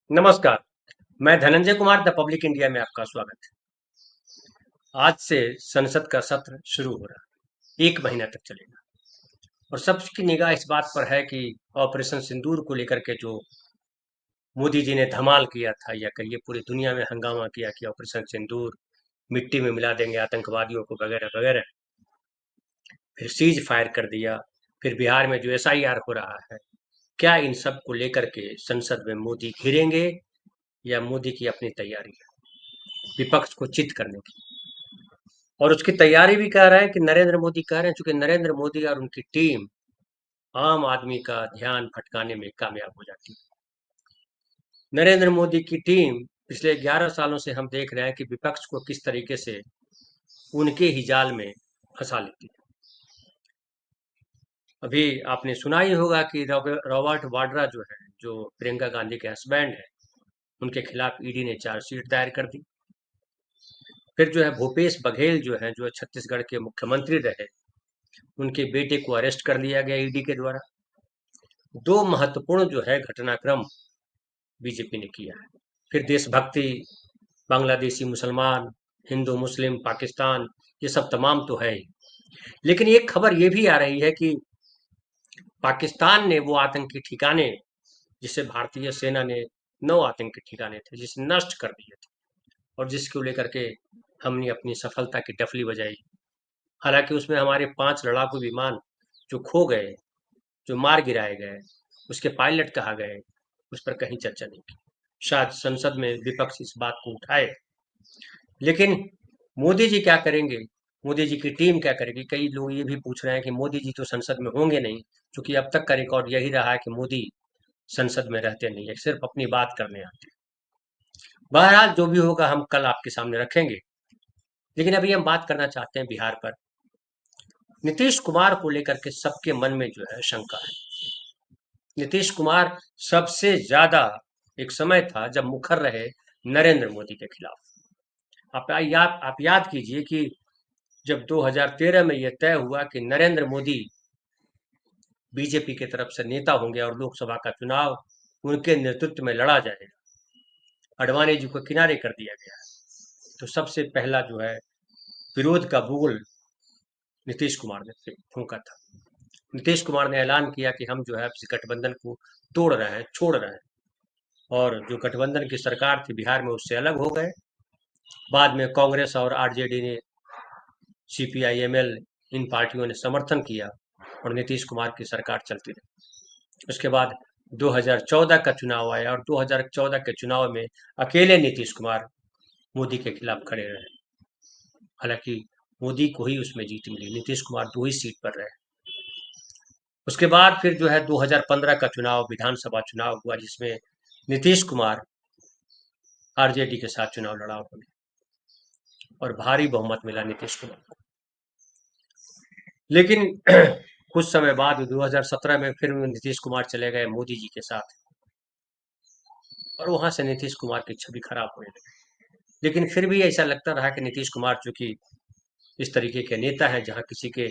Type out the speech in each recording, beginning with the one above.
नमस्कार। मैं Dhananjay Kumar the public India में आपका स्वागत है। आज से संसद का सत्र शुरू हो रहा है। 1 महीना तक चलेगा और सबकी निगाह इस बात पर है कि ऑपरेशन सिंदूर को लेकर के जो मोदी जी ने धमाल किया था, या कहिए पूरी दुनिया में हंगामा किया कि ऑपरेशन सिंदूर मिट्टी में मिला देंगे आतंकवादियों को वगैरह वगैरह। फिर सीज फायर कर दिया। फिर बिहार में जो एसआईआर हो रहा है, क्या इन सब को लेकर के संसद में मोदी घिरेंगे या मोदी की अपनी तैयारी है विपक्ष को चित करने की। और उसकी तैयारी भी कह रहे हैं कि नरेंद्र मोदी कह रहे हैं, चूंकि नरेंद्र मोदी और उनकी टीम आम आदमी का ध्यान भटकाने में कामयाब हो जाती है। नरेंद्र मोदी की टीम पिछले 11 सालों से हम देख रहे हैं कि विपक्ष को किस तरीके से उनके ही जाल में फंसा लेती है। अभी आपने सुना ही होगा कि रॉबर्ट वाड्रा जो है, जो प्रियंका गांधी के हस्बैंड है, उनके खिलाफ ईडी ने चार्जशीट दायर कर दी। फिर जो है भूपेश बघेल जो है, जो छत्तीसगढ़ के मुख्यमंत्री रहे, उनके बेटे को अरेस्ट कर लिया गया ईडी के द्वारा। दो महत्वपूर्ण जो है घटनाक्रम बीजेपी ने किया है। फिर देशभक्ति, बांग्लादेशी मुसलमान, हिंदू मुस्लिम, पाकिस्तान, ये सब तमाम तो है ही। लेकिन एक खबर ये भी आ रही है कि पाकिस्तान ने वो आतंकी ठिकाने, जिसे भारतीय सेना ने 9 आतंकी ठिकाने थे जिसे नष्ट कर दिए थे, और जिसको लेकर के हमने अपनी सफलता की डफली बजाई। हालांकि उसमें हमारे 5 लड़ाकू विमान जो खो गए, जो मार गिराए गए, उसके पायलट कहाँ गए, उस पर कहीं चर्चा नहीं की। शायद संसद में विपक्ष इस बात को उठाए, लेकिन मोदी जी क्या करेंगे, मोदी जी की टीम क्या करेगी। कई लोग ये भी पूछ रहे हैं कि मोदी जी तो संसद में होंगे नहीं, क्योंकि अब तक का रिकॉर्ड यही रहा है कि मोदी संसद में रहते नहीं है, सिर्फ अपनी बात करने आते हैं। बहरहाल जो भी होगा हम कल आपके सामने रखेंगे। लेकिन अभी हम बात करना चाहते हैं बिहार पर। नीतीश कुमार को लेकर के सबके मन में जो है शंका है। नीतीश कुमार सबसे ज्यादा, एक समय था जब मुखर रहे नरेंद्र मोदी के खिलाफ। आप याद कीजिए कि जब 2013 में यह तय हुआ कि नरेंद्र मोदी बीजेपी की तरफ से नेता होंगे और लोकसभा का चुनाव उनके नेतृत्व में लड़ा जाएगा, अडवाणी जी को किनारे कर दिया गया है, तो सबसे पहला जो है विरोध का बुगुल नीतीश कुमार ने फूंका था। नीतीश कुमार ने ऐलान किया कि हम जो है इस गठबंधन को तोड़ रहे हैं, छोड़ रहे हैं, और जो गठबंधन की सरकार थी बिहार में उससे अलग हो गए। बाद में कांग्रेस और आरजेडी ने, सीपीआई-एमएल, इन पार्टियों ने समर्थन किया और नीतीश कुमार की सरकार चलती रही। उसके बाद 2014 का चुनाव आया और 2014 के चुनाव में अकेले नीतीश कुमार मोदी के खिलाफ खड़े रहे। हालांकि मोदी को ही उसमें जीत मिली, नीतीश कुमार 2 ही सीट पर रहे। उसके बाद फिर जो है 2015 का चुनाव, विधानसभा चुनाव हुआ, जिसमें नीतीश कुमार आरजेडी के साथ चुनाव लड़ा उन्होंने, और भारी बहुमत मिला नीतीश कुमार को। लेकिन कुछ समय बाद 2017 में फिर नीतीश कुमार चले गए मोदी जी के साथ, और वहां से नीतीश कुमार की छवि खराब होने लगी। लेकिन फिर भी ऐसा लगता रहा कि नीतीश कुमार चूंकि इस तरीके के नेता हैं जहां किसी के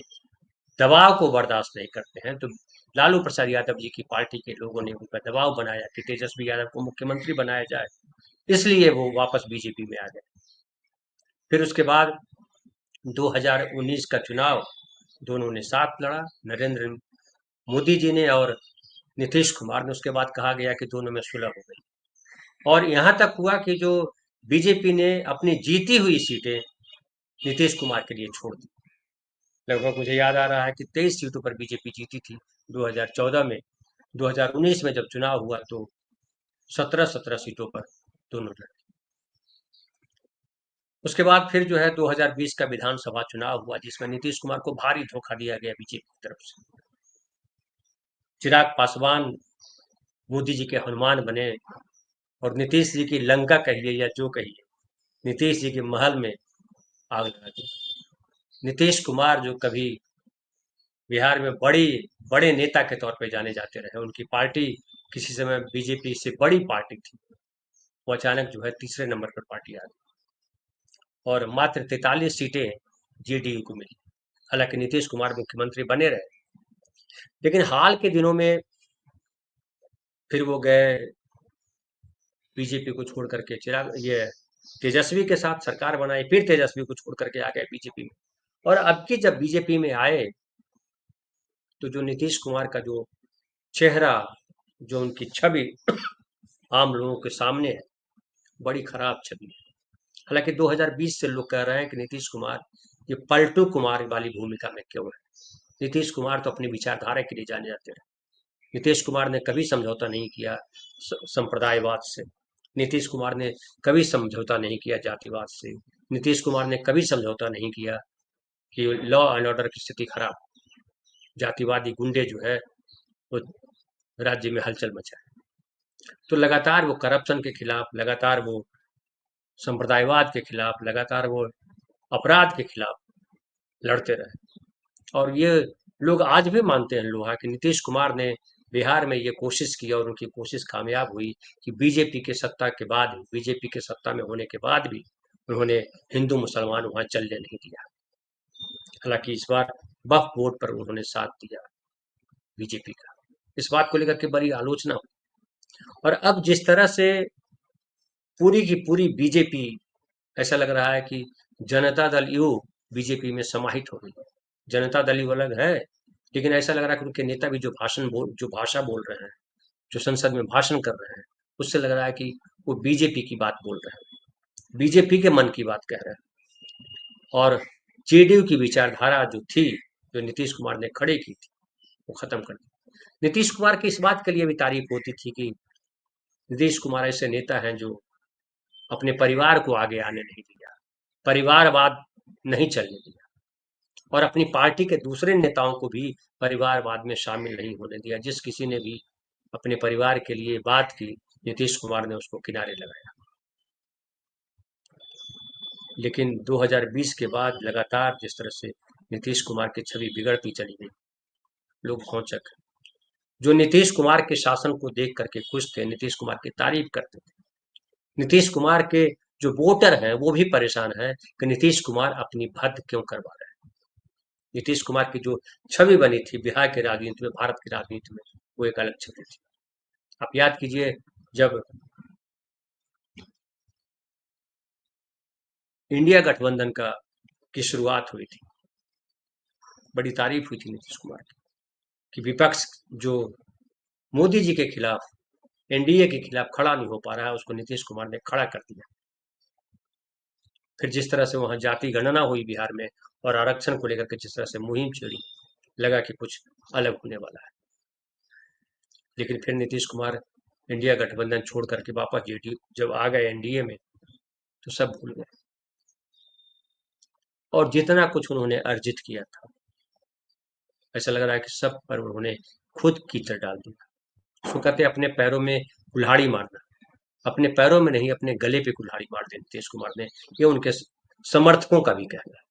दबाव को बर्दाश्त नहीं करते हैं, तो लालू प्रसाद यादव जी की पार्टी के लोगों ने उन पर दबाव बनाया कि तेजस्वी यादव को मुख्यमंत्री बनाया जाए, इसलिए वो वापस बीजेपी में आ गए। फिर उसके बाद 2019 का चुनाव दोनों ने साथ लड़ा, नरेंद्र मोदी जी ने और नीतीश कुमार ने। उसके बाद कहा गया कि दोनों में सुलह हो गई, और यहाँ तक हुआ कि जो बीजेपी ने अपनी जीती हुई सीटें नीतीश कुमार के लिए छोड़ दी। लगभग मुझे याद आ रहा है कि 23 सीटों पर बीजेपी जीती थी 2014 में। 2019 में जब चुनाव हुआ तो 17-17 सीटों पर दोनों लड़े। उसके बाद फिर जो है 2020 का विधानसभा चुनाव हुआ, जिसमें नीतीश कुमार को भारी धोखा दिया गया बीजेपी की तरफ से। चिराग पासवान मोदी जी के हनुमान बने, और नीतीश जी की लंका कहिए या जो कहिए, नीतीश जी के महल में आग लगा दी। नीतीश कुमार जो कभी बिहार में बड़े नेता के तौर पे जाने जाते रहे, उनकी पार्टी किसी समय बीजेपी से बड़ी पार्टी थी, वो अचानक जो है तीसरे नंबर पर पार्टी आ गई, और मात्र 43 सीटें जेडीयू को मिली। हालांकि नीतीश कुमार मुख्यमंत्री बने रहे, लेकिन हाल के दिनों में फिर वो गए बीजेपी को छोड़ करके चिराग ये तेजस्वी के साथ सरकार बनाई, फिर तेजस्वी को छोड़ करके आ गए बीजेपी में। और अब की जब बीजेपी में आए तो जो नीतीश कुमार का जो चेहरा, जो उनकी छवि आम लोगों के सामने है, बड़ी खराब छवि है। हालांकि 2020 से लोग कह रहे हैं कि नीतीश कुमार ये पलटू कुमार वाली भूमिका में क्यों है। नीतीश कुमार तो अपनी विचारधारा के लिए जाने जाते हैं। नीतीश कुमार ने कभी समझौता नहीं किया संप्रदायवाद से। नीतीश कुमार ने कभी समझौता नहीं किया जातिवाद से। नीतीश कुमार ने कभी समझौता नहीं किया कि लॉ एंड ऑर्डर की स्थिति खराब, जातिवादी गुंडे जो है वो राज्य में हलचल मचाए। तो लगातार वो करप्शन के खिलाफ, लगातार वो संप्रदायवाद के खिलाफ, लगातार वो अपराध के खिलाफ लड़ते रहे। और ये लोग आज भी मानते हैं लोहा कि नीतीश कुमार ने बिहार में ये कोशिश की और उनकी कोशिश कामयाब हुई कि बीजेपी के सत्ता के बाद, बीजेपी के सत्ता में होने के बाद भी उन्होंने हिंदू मुसलमान वहां चलने नहीं दिया। हालांकि इस बार वक्फ बोर्ड पर उन्होंने साथ दिया बीजेपी का। इस बात को लेकर के बड़ी आलोचना हुई। और अब जिस तरह से पूरी की पूरी बीजेपी, ऐसा लग रहा है कि जनता दल यू बीजेपी में समाहित हो गई है। जनता दल यू अलग है, लेकिन ऐसा लग रहा है कि उनके नेता भी जो भाषा बोल रहे हैं, जो संसद में भाषण कर रहे हैं, उससे लग रहा है कि वो बीजेपी की बात बोल रहे हैं, बीजेपी के मन की बात कह रहे हैं। और जेडीयू की विचारधारा जो थी, जो नीतीश कुमार ने खड़े की थी, वो खत्म कर दी। नीतीश कुमार की इस बात के लिए भी तारीफ होती थी कि नीतीश कुमार ऐसे नेता हैं जो अपने परिवार को आगे आने नहीं दिया, परिवारवाद नहीं चलने दिया, और अपनी पार्टी के दूसरे नेताओं को भी परिवारवाद में शामिल नहीं होने दिया। जिस किसी ने भी अपने परिवार के लिए बात की, नीतीश कुमार ने उसको किनारे लगाया। लेकिन 2020 के बाद लगातार जिस तरह से नीतीश कुमार की छवि बिगड़ती चली गई, लोग भौचक। जो नीतीश कुमार के शासन को देख करके खुश थे, नीतीश कुमार की तारीफ करते थे, नीतीश कुमार के जो वोटर हैं वो भी परेशान हैं कि नीतीश कुमार अपनी हद क्यों करवा रहे हैं। नीतीश कुमार की जो छवि बनी थी बिहार के राजनीति में, भारत की राजनीति में, वो एक अलग छवि थी। आप याद कीजिए, जब इंडिया गठबंधन की शुरुआत हुई थी, बड़ी तारीफ हुई थी नीतीश कुमार की कि विपक्ष जो मोदी जी के खिलाफ, एनडीए के खिलाफ खड़ा नहीं हो पा रहा है, उसको नीतीश कुमार ने खड़ा कर दिया। फिर जिस तरह से वहां जाति गणना हुई बिहार में और आरक्षण को लेकर के जिस तरह से मुहिम छिड़ी, लगा कि कुछ अलग होने वाला है। लेकिन फिर नीतीश कुमार इंडिया गठबंधन छोड़ करके वापस जेडीयू जब आ गए एनडीए में, तो सब भूल गए। और जितना कुछ उन्होंने अर्जित किया था, ऐसा लग रहा है कि सब पर उन्होंने खुद कीचड़ डाल दिया। उसको कहते हैं अपने पैरों में कुल्हाड़ी मारना। अपने पैरों में नहीं, अपने गले पे कुल्हाड़ी मार दी नीतीश कुमार ने, ये उनके समर्थकों का भी कहना है।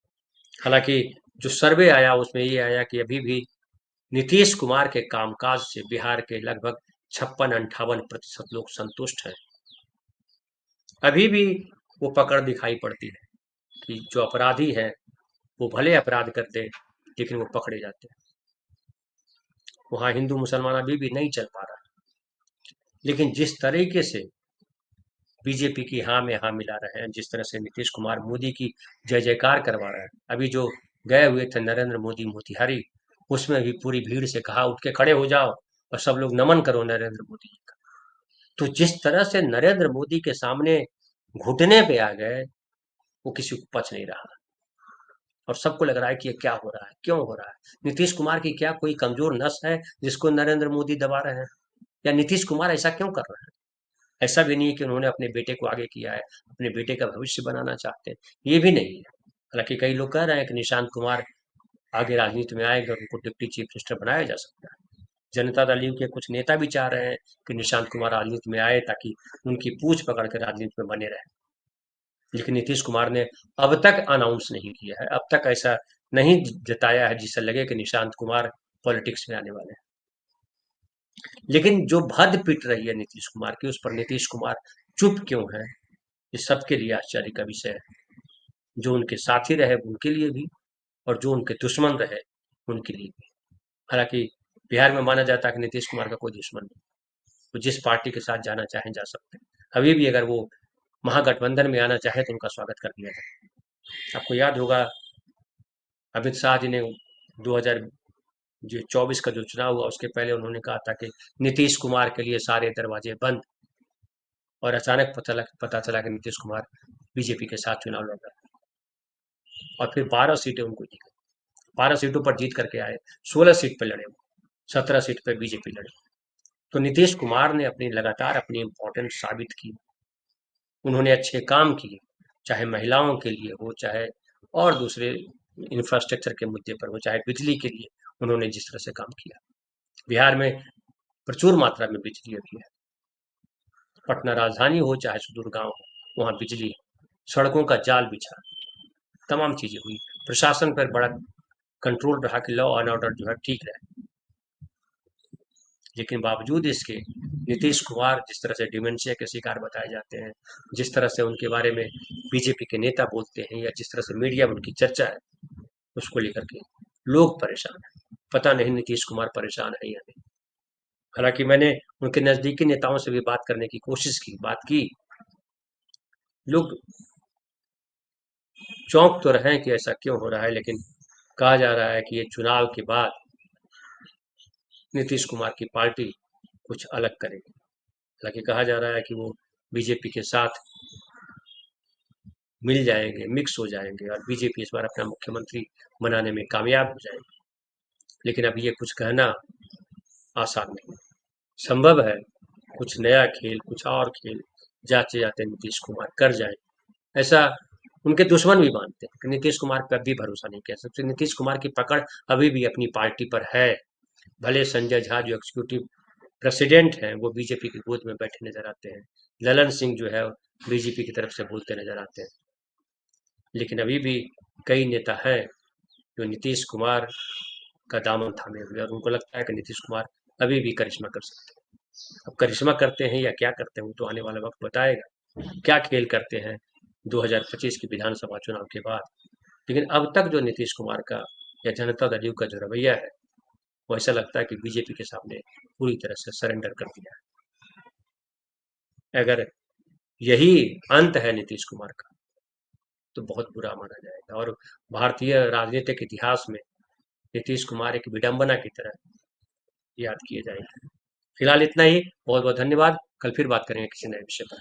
हालांकि जो सर्वे आया उसमें ये आया कि अभी भी नीतीश कुमार के कामकाज से बिहार के लगभग 56-58% लोग संतुष्ट हैं। अभी भी वो पकड़ दिखाई पड़ती है कि जो अपराधी है वो भले अपराध करते, लेकिन वो पकड़े जाते हैं। वहां हिंदू मुसलमान अभी भी नहीं चल पा रहा। लेकिन जिस तरीके से बीजेपी की हाँ में हाँ मिला रहे हैं, जिस तरह से नीतीश कुमार मोदी की जय जयकार करवा रहे हैं, अभी जो गए हुए थे नरेंद्र मोदी मोतिहारी, उसमें भी पूरी भीड़ से कहा उठ के खड़े हो जाओ और सब लोग नमन करो नरेंद्र मोदी जी का। तो जिस तरह से नरेंद्र मोदी के सामने घुटने पे आ गए, वो किसी को पच नहीं रहा। और सबको लग रहा है कि ये क्या हो रहा है, क्यों हो रहा है। नीतीश कुमार की क्या कोई कमजोर नस है जिसको नरेंद्र मोदी दबा रहे हैं, या नीतीश कुमार ऐसा क्यों कर रहे हैं। ऐसा भी नहीं है कि उन्होंने अपने बेटे को आगे किया है, अपने बेटे का भविष्य बनाना चाहते हैं, ये भी नहीं है। हालांकि कई लोग कह रहे हैं कि निशांत कुमार आगे राजनीति में आएंगे और उनको डिप्टी चीफ मिनिस्टर बनाया जा सकता है। जनता दल यू के कुछ नेता भी चाह रहे हैं कि निशांत कुमार राजनीति में आए ताकि उनकी पूछ पकड़ के राजनीति में बने रहे। लेकिन नीतीश कुमार ने अब तक अनाउंस नहीं किया है, अब तक ऐसा नहीं जताया है जिससे लगे कि निशांत कुमार पॉलिटिक्स में आने वाले हैं। लेकिन जो भद पिट रही है नीतीश कुमार की, उस पर नीतीश कुमार चुप क्यों है, ये सबके लिए आश्चर्य का विषय है। जो उनके साथी रहे उनके लिए भी, और जो उनके दुश्मन रहे उनके लिए भी। हालांकि बिहार में माना जाता है कि नीतीश कुमार का कोई दुश्मन नहीं, वो जिस पार्टी के साथ जाना चाहें जा सकते हैं। अभी भी अगर वो महागठबंधन में आना चाहे तो उनका स्वागत कर दिया जाए। आपको याद होगा अमित शाह जी ने 2024 का जो चुनाव हुआ उसके पहले उन्होंने कहा था कि नीतीश कुमार के लिए सारे दरवाजे बंद, और अचानक पता चला कि नीतीश कुमार बीजेपी के साथ चुनाव लड़ रहे हैं और फिर 12 सीटें उनको दी गई। 12 सीटों पर जीत करके आए, 16 सीट पर लड़े, 17 सीट पर बीजेपी लड़े। तो नीतीश कुमार ने अपनी लगातार अपनी इम्पोर्टेंस साबित की, उन्होंने अच्छे काम किए, चाहे महिलाओं के लिए हो, चाहे और दूसरे इंफ्रास्ट्रक्चर के मुद्दे पर हो, चाहे बिजली के लिए उन्होंने जिस तरह से काम किया। बिहार में प्रचुर मात्रा में बिजली अभी है, पटना राजधानी हो चाहे सुदूर गांव हो, वहां बिजली, सड़कों का जाल बिछा, तमाम चीजें हुई। प्रशासन पर बड़ा कंट्रोल रहा कि लॉ एंड ऑर्डर जो है ठीक रहे। लेकिन बावजूद इसके नीतीश कुमार जिस तरह से डिमेंशिया के शिकार बताए जाते हैं, जिस तरह से उनके बारे में बीजेपी के नेता बोलते हैं, या जिस तरह से मीडिया में उनकी चर्चा है, उसको लेकर के लोग परेशान हैं। पता नहीं नीतीश कुमार परेशान है या नहीं। हालांकि मैंने उनके नजदीकी नेताओं से भी बात करने की कोशिश की, बात की, लोग चौंक तो रहे हैं कि ऐसा क्यों हो रहा है, लेकिन कहा जा रहा है कि ये चुनाव के बाद नीतीश कुमार की पार्टी कुछ अलग करेगी। हालांकि कहा जा रहा है कि वो बीजेपी के साथ मिल जाएंगे, मिक्स हो जाएंगे और बीजेपी इस बार अपना मुख्यमंत्री बनाने में कामयाब हो जाएगी। लेकिन अब ये कुछ कहना आसान नहीं। संभव है कुछ नया खेल, कुछ और खेल जाते जाते नीतीश कुमार कर जाए, ऐसा उनके दुश्मन भी मानते हैं कि नीतीश कुमार पर भी भरोसा नहीं किया सकते। नीतीश कुमार की पकड़ अभी भी अपनी पार्टी पर है। भले संजय झा जो एग्जीक्यूटिव प्रेसिडेंट हैं वो बीजेपी की गोद में बैठे नजर आते हैं, ललन सिंह जो है बीजेपी की तरफ से बोलते नजर आते हैं, लेकिन अभी भी कई नेता हैं जो नीतीश कुमार का दामन थामे हुए और उनको लगता है कि नीतीश कुमार अभी भी करिश्मा कर सकते हैं। अब करिश्मा करते हैं या क्या करते हैं वो तो आने वाला वक्त बताएगा, क्या खेल करते हैं 2025 की विधानसभा चुनाव के बाद। लेकिन अब तक जो नीतीश कुमार का या जनता दल यू का जो रवैया है, वो ऐसा लगता है कि बीजेपी के सामने पूरी तरह से सरेंडर कर दिया है। अगर यही अंत है नीतीश कुमार का तो बहुत बुरा माना जाएगा और भारतीय राजनीतिक इतिहास में नीतीश कुमार एक विडंबना की तरह याद किए जाएंगे। फिलहाल इतना ही। बहुत बहुत धन्यवाद। कल फिर बात करेंगे किसी नए विषय पर।